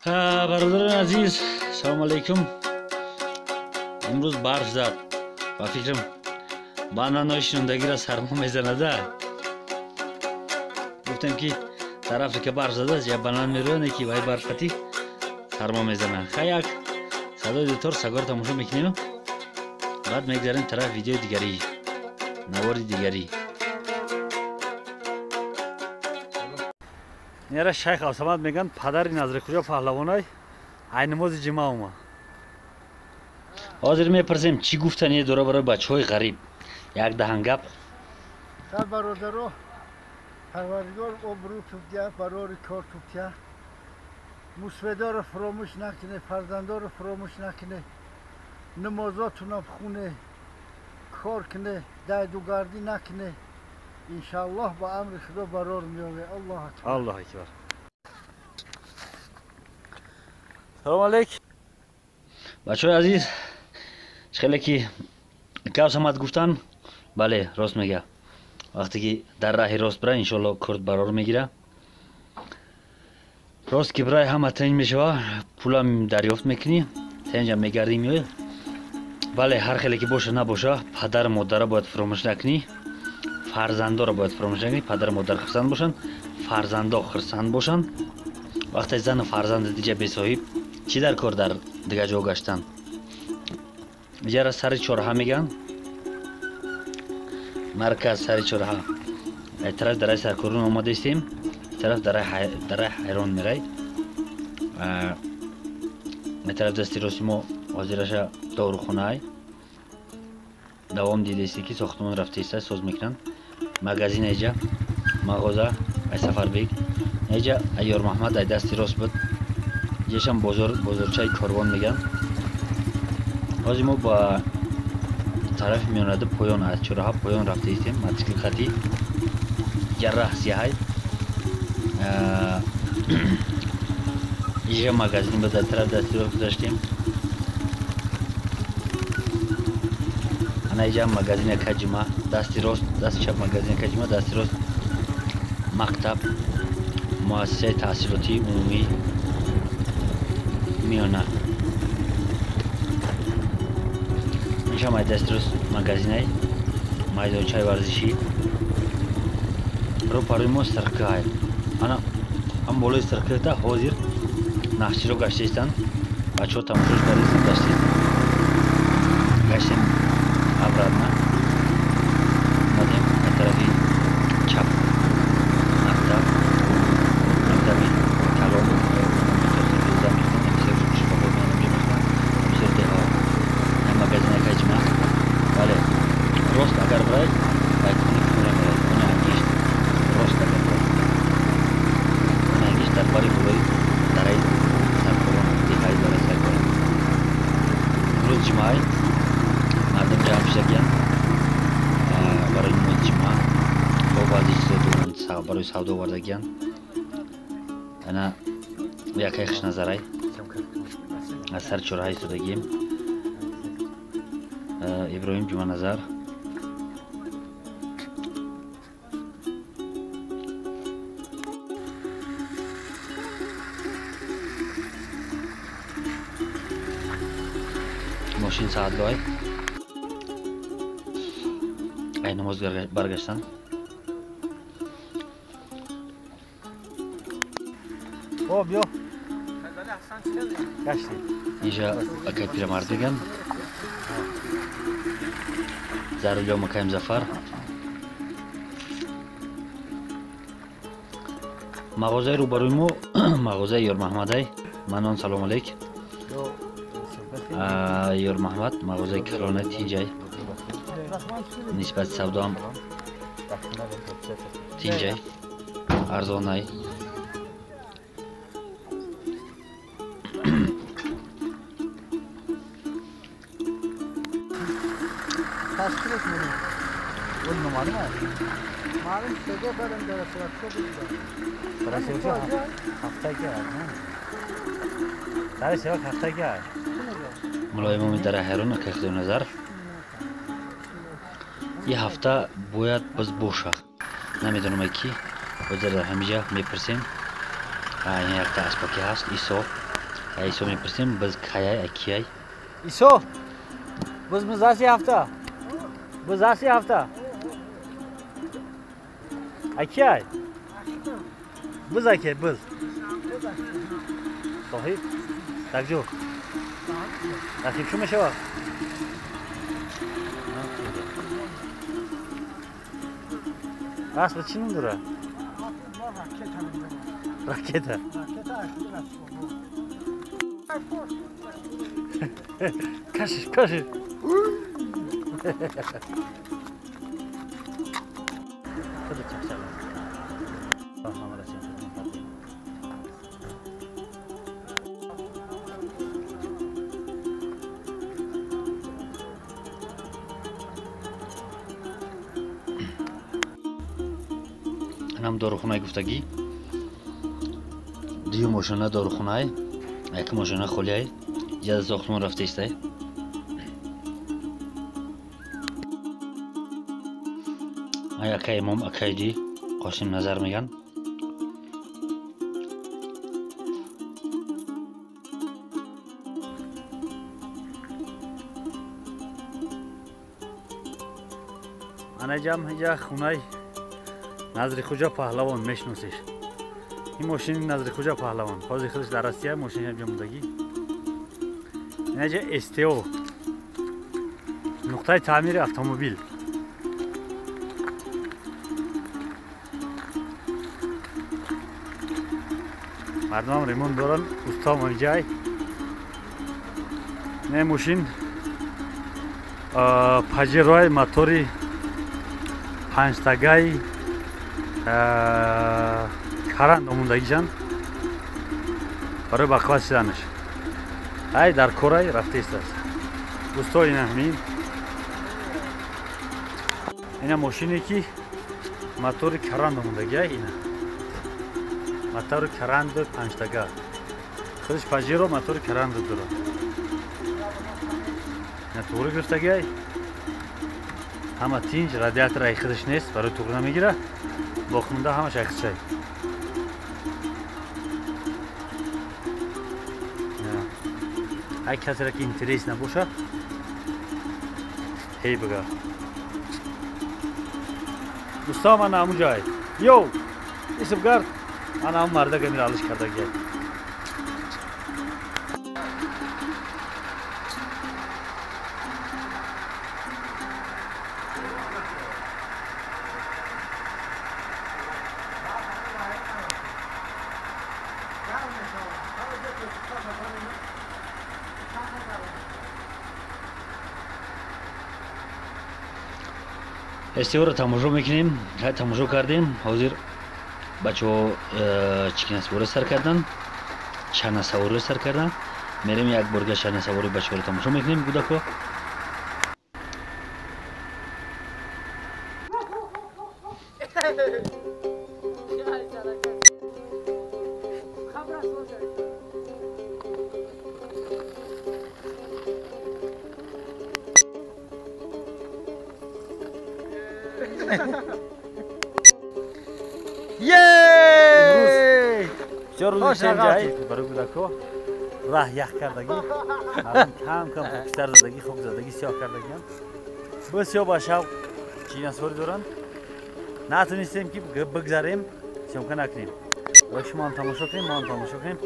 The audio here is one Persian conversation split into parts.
برادران عزیز سلام علیکم. امروز برف زد و فکرم بانانای شنوندگی را سرما میزنده. گفتم که طرفی که برف زده است یا بانان میرونه که وای برفتی سرما میزنه. خیلی صدای دوتار سگار تماشا میکنیم. بعد میگذاریم طرف ویدیو دیگری، نوار دیگری. نیره شیخ عبدالصمد میگن پدر نظر کجا پهلوانای ای نماز جمعه اومد. حاضر میپرسیم چی گفتن یه دوره برای بچه های غریب. یک دهن گپ. سر برادرو پروردگار عمرو توفتیه برای کار توفتیه مسودار رو فراموش نکنه، فرزندار رو فراموش نکنه، نمازاتون رو بخونه، کار کنه، دیدوگردی نکنه. انشالله با امر خدا برار میاره. الله اکبر. الله اکبر. سلام علیکم بچه های عزیز. خیلی که عبدالصمد گفتن بله راست میگه. وقتی که در راه راست بره انشالله کرد برار میگیره. راست که برای همه تنگ میشه پولم دریافت میکنی تنجم میگردی میای. بله هر خیلی که باشه نباشه پدر مادر باید فراموش نکنی، فرزندا رو باید فراموش نکنی. پدر مادر خرسند باشن، فرزندا خرسند باشن. وقتی زن و فرزند دیگه بی صاحب چی در کار در دیگه جا گشتن. یه سر چهارراه میگن مرکز سر چهارراه. این طرف در سرکارون آماده استیم، طرف در حیران میره. این طرف دستی راستی ما حاضرش داروخونه های دوام دیده استی که ساختمان رفته است ساز میکنن. مغازین اینجا مغازه ای سفر بیگ اینجا ایار محمد ای دستی راست بود. یشم بازارچه کاروان میگن. حاضر ما با طرف میانده پایان از چهارراه پایان رفته استیم. متسکل خطی جراح سیاهی اینجا مغازین بود. در طرف دستی راست گذاشتیم. انا اینجا مغازین کجمه دستی راست، دست چپ مغازین کجمه، دستی راست مکتب مؤسسه تحصیلاتی عمومی میانه. اینجا ما دستی راست مغازین میدانچه ورزشی رو پروی ما سرکه های. انا هم بالای سرکه تا حاضر نقشی رو گشته ایستن. بچه ها تماشاش داریستن داشتید گشتیم ابرادنا مدیم به طرفی چپ مکتبی کلام زمین نمیشه شفاف نمیشه ده هم مغازین کجمه. بله راست اگر برای باید کنه انگیشت راست اگر برای کنه انگیشت در باری بلوی درای سرکاران دیگه داره سرکاران. امروز جمعه مردم جمع شدن برای نماز جمعه با بعضی چیزا برای سودا آوردگیان. انا یکی خوش نظرای از سر چهارراه ایستادگیم. ابراهیم جمعه نظر ماشین ساعت لای ای نماز برگشتن. او بیا گشتی اینجا اکای پیرمرد میگن زرولیا مکای مظفر. مغازه رو بروی ما مغازه یار محمد. منان سلام علیک یار محمد. مغازه کرانه تینجای نسبت سودا هم تینجای ارزان های. تشکیلش میدیم اون نماری معلوم شده برم در سرکشو بودم هفته که در سراک هفته که ملایم امید در حیران که خدای نظر یه هفته باید باز باشه. نمیدونم کی حاضر در همینجا میپرسیم. این یک تا اسپاکی هست ایسا Айсо мепрсим biz kayay akiyay. İso. Biz nasıl hafta? Biz nasıl hafta? Akay. Biz akay biz. Sahip. Takjo. Rakip şu meşe var. Aslı Çin'in dura. Raketa. Kaşış kaşış. Hadi çakşalım. Tamam orası. Нам дорухунай гуфтагӣ. Дию мошина дорухунай. Як мошина холияй. Ҷаза сохтмон рафтаистай. Ай акай имом акайди Қосим назар меган. Анаҷам ҳиҷа хунай Назри Хуҷа Паҳлавон мешносиш. Ин мошини Назри Хуҷа Паҳлавон. Ҳозир худаш дар Россия мошини ҳамҷа мондагӣ. Инаҷа СТО. Нуқтаи таъмири автомобил. Мардумам ремонт доранд. Устом ҳамҷай. Не мошин паҷерои мотори панҷтагаи каранд омондагишанд барои бақват шиданаш. Ай дар корай рафтаистааст. Дӯстои ина ҳамин. Ина мошине ки мотори каранд омондагия ина. Мотори каранд панҷтага. Худаш паҷеро мотори каранд дорад. Ина туғри гирифтагиай. Ҳама тинҷ, радиатор ай худаш нест, барои туғри намегира. Боқимонда ҳамаш ай худшай. Ай касера ки интерес набоша, ҳей бага. Дӯстон ман ҳамун ҷой. Йо, исбгард. Ман ҳамун мардага мира алиш кардагиай. СТО-ро тамошо мекунем. Тамошо кардем. Ҳозир бачаҳо чикнасворӣ сар кардан, чанасаворӣ сар кардан. Мерем як борга чанасаворӣ бачаҳоро тамошо мекунем. Кӯдако Yey! Чорӯзи ченҷай барои кӯдако раҳ ях кардагӣ, кам хокистар задагӣ, хок задагӣ, сиёҳ кардагиам. Бисёр ба шавқ чинасворӣ доранд. Натунистем ки бигзарем, сёмка накунем. Ва шумоам тамошо кунем, моам тамошо кунем.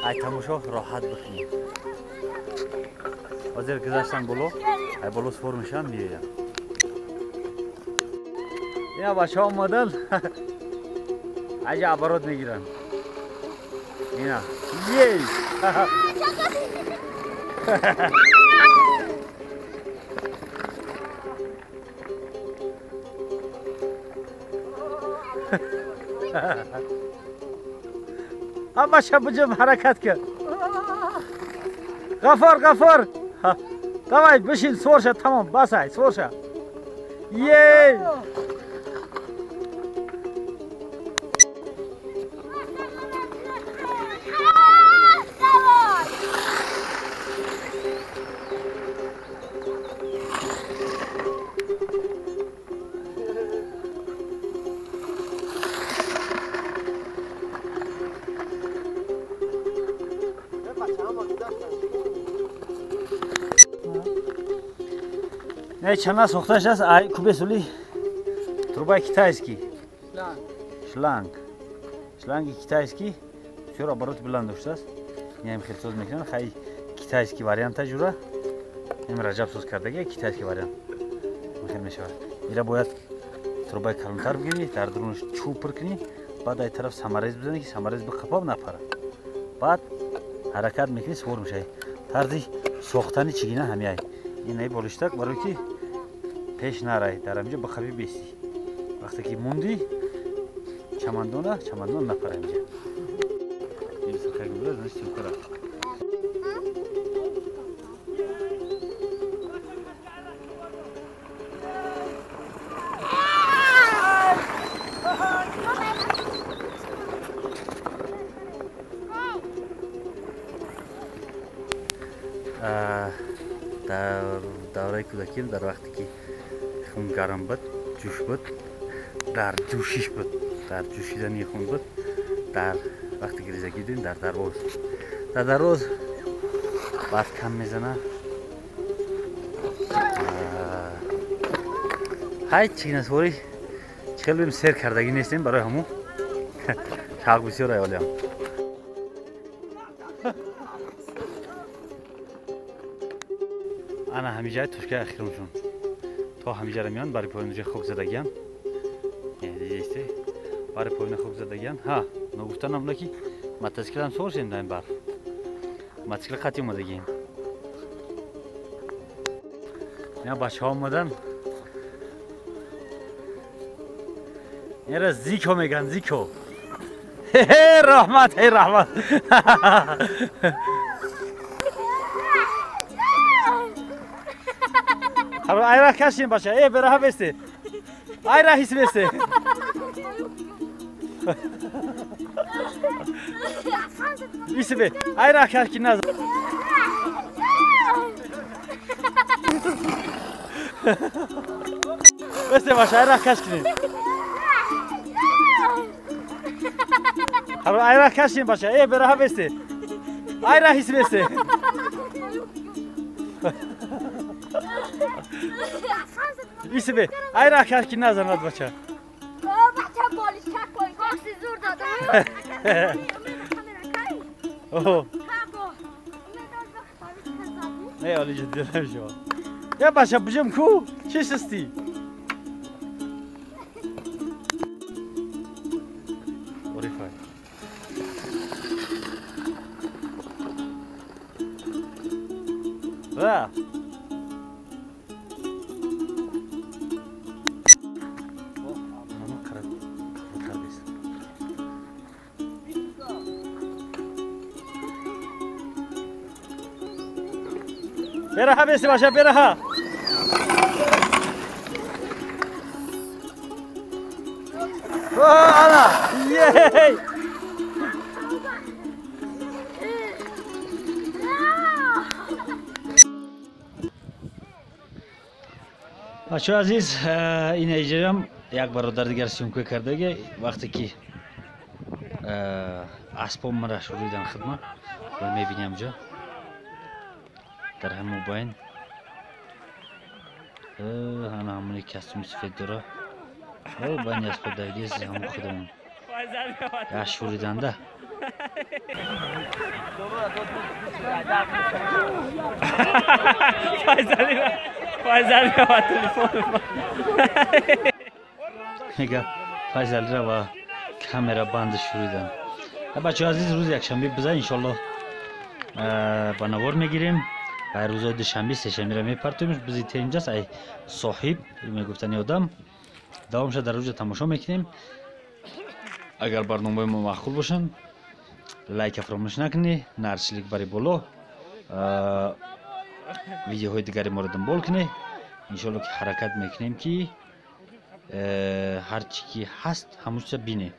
Ай тамошо роҳат бикунем. Ҳозир гузаштан боло, ай боло свор мешаванд, меоянд. Ина бачаҳо омаданд. Аҷа оборот мегиранд. Ина. Ей! Ҳамаша биҷим ҳаракат кар. Ғафор. Давай бишин, сворша, тамом, басай, сворша. Ей! نه چند ساختش است ای کوبه سولی تروبای کیتایسکی شلانگ کیتایسکی چرا برات بلند است نیم خیلی سوز میکنن خیلی کیتایسکی واریانت جورا نیم رجب سوز کردگی کیتایسکی واریانت ممکن میشه اینا باید تروبای کلانتر بگیری در درونش چوب پر کنی بعد ای طرف سمریز بزنی که سمریز به قفاب نپره بعد حرکت میکنی سور میشه طرزی ساختن چگینه همین این ای بالشتک برای که پیش نرای در همینجا بخوابی بیستی وقتی که موندی چمندون نپره اینجا این سرخه گوره زنشتی بکره دوره کودکیم در وقتی که خون گرم بود جوش بود در جوشیش بود در جوشیدنی خون بود در وقتی که ریزگی دیم در دروز بعد کم میزنه های چی نسوری چخیل بیم سیر کردگی نیستیم برای همو شاق بسیار ایالی هم انا همیشه توشکه اخیرمشون تا همیشه را میان برای پایین خوب زدگیان دیگه ایسته برای پایین خوب زدگیان ها نگفتن هم نکی متاسکل هم سورشیم دایم بر متاسکل خطی اومدگیم اینا بچه ها اومدن این را زیکو میگن زیکو رحمت ayra kaçayım başa. Beraber beste. Ayra his beste. İşte be. Ayra kaçkin naz. Beste başa ayra kaçkin. Ayra kaçayım başa. Beraber beste. Ayra his beste. İşte be, ayrı akar ki nazar naz bacha. Bacha polish tak koy, koksi zur dadım. Oho. Ne alıcı diyelim şu an. Ya bacha bıcım ku, çeşisti. Orifay. Va. Beraha besi başa beraha. Ana! Yey! بچه عزیز این ایجرم یک برادر دیگر سیونکوی کرده که وقتی که اسبام مرا شوریدن خدمت و میبینیم جا در همون باین همونی کستوم سفید داره باین اسب دایدیز همون خودمون یا شوریدن ده فایزل با تلفن میگه فایزل را با کامera بند شوریدن. بچه عزیز روز یکشنبه بزن انشالله با نوار میگیریم و روزهای دوشنبه سه‌شنبه را میپرتویمش بزیت اینجاست ای صاحب میگفتنی آدم دوامش در روز تماشا میکنیم. اگر برنامه ما معقول باشن لایک فراموش نکنی، نرسیlik برای بالا ویدیوهای دیگری ما رو دنبال کنی. انشالله که حرکت میکنیم که هر چی که هست همونش بینه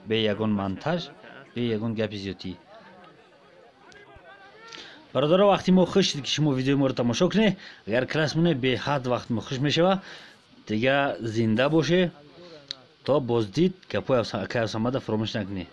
به یگان منتاج به یگان گپ زیادی. برادرها وقتی ما خوش شد که شما ویدیو ما رو تماشا کنی اگر کلاس مونه به حد وقت ما خوش میشه دیگه زنده باشه تا بازدید گپای اوسامده فراموش نکنی.